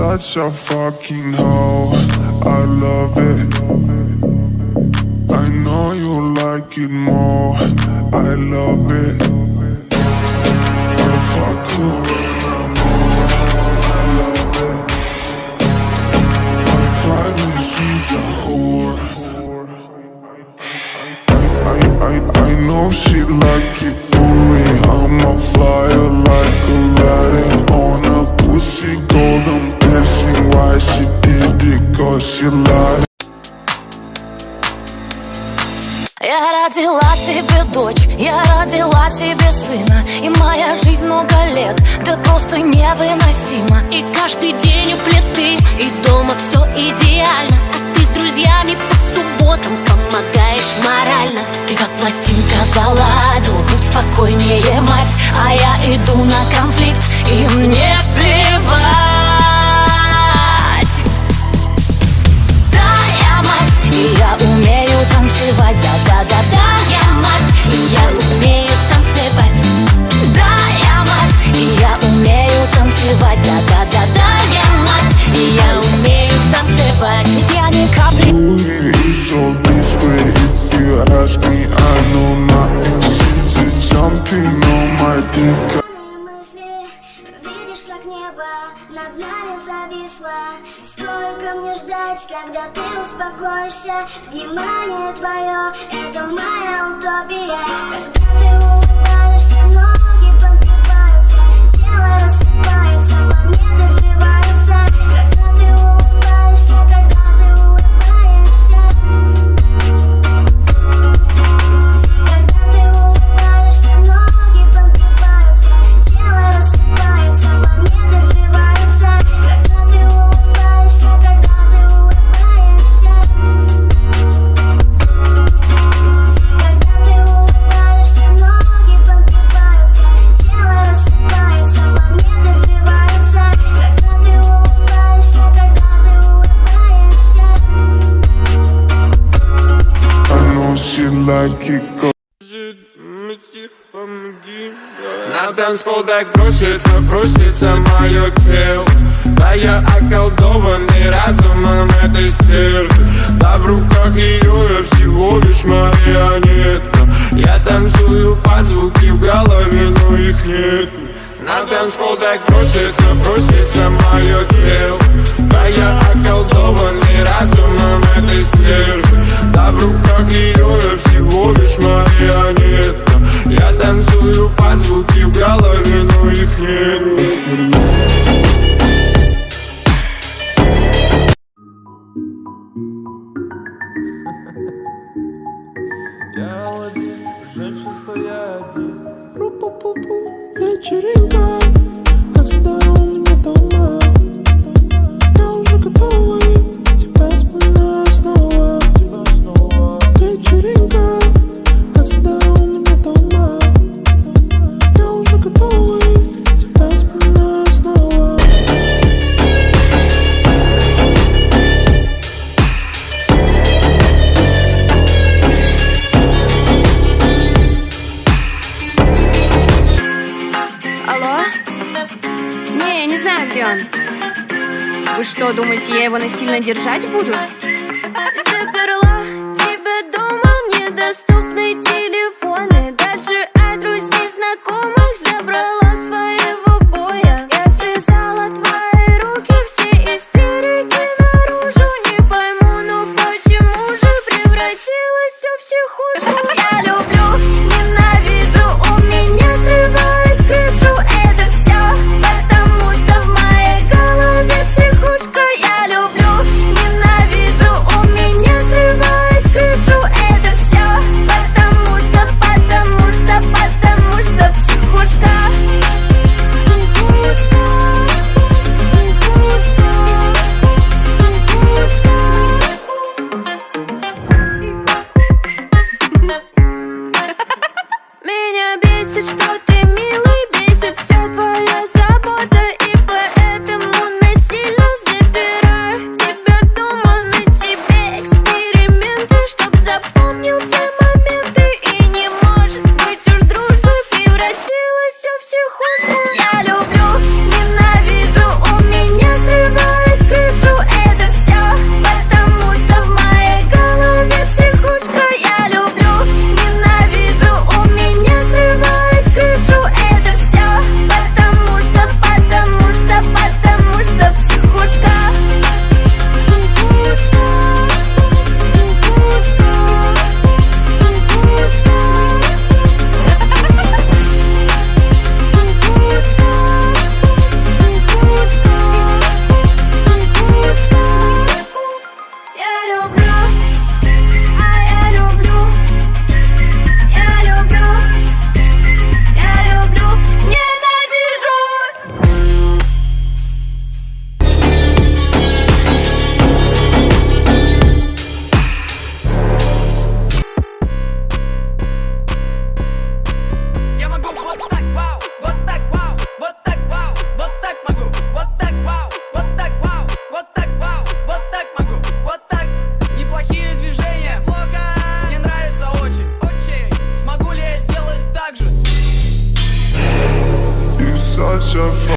such a fucking hoe, I love it. I know you like it more, I love it. I fuck you when I'm more, I love it. I cry when she's a whore. I know she like it for me. I'm a flyer like Aladdin on a pussy golden blessing. Why she did it? Cause she lied. Я родила тебе дочь, я родила тебе сына, и моя жизнь много лет, да просто невыносима. И каждый день у плиты, и дома все идеально, а ты с друзьями по субботам помогаешь морально. Ты как пластинка заладил, будь спокойнее, мать, а я иду на конфликт, и мне плевать. Да, я мать, и я умею танцевать, да-да-да-да, я мать, и я умею танцевать. Да, я мать, и я умею танцевать, да-да-да-да, я мать, и я умею танцевать. Ведь я ни капли. So discreet, if you ask me, I know nothing. She's just jumping on my dick. Видишь, как небо над нами зависло. Сколько мне ждать, когда ты успокоишься? Внимание твое, это моя утопия. Когда ты улыбаешься, ноги подгибаются, тело рассыпается, планеты сбиваются. Когда ты улыбаешься, когда ты улыбаешься. Когда ты улыбаешься, ноги подгибаются, тело рассыпается, планеты сбиваются. Когда ты улыбаешься, когда ты улыбаешься. Когда ты улыбаешься, ноги подгибаются, тело рассыпается, планеты сбиваются. Когда ты улыбаешься, когда ты улыбаешься. I know she like it. На танцпол так просится мое тело. Да я околдованный разумом этой стервы. Да в руках ее я всего лишь марионетка. Я танцую под звуки в голове, но их нет. На танцпол так просится мое тело. Да я околдованный разумом этой стервы. Да в руках ее я всего лишь марионетка. Я танцую под звуки в голове, но их нет. Я Аладдин, женщин стоя один. Ру-пу-пу-пу, вечеринка, как всегда у меня дома. Я уже готовый, тебя вспоминаю снова. Вечеринка, как всегда у меня дома. Я уже готовый, тебя вспоминаю снова. Алло? Не, я не знаю, где он. Вы что, думаете, я его насильно держать буду? Заперла тебя дома, недоступны телефоны. Дальше от друзей, знакомых забрала своего боя. Я связала твои руки, все истерики наружу. Не пойму, ну почему же превратилось все в психушку? Я люблю, ненавижу, у меня срывает крышу. Это все потому, что в моей голове психушка. Я люблю, ненавижу, у меня срывает крышу. Это все потому, что психушка. Меня бесит, что ты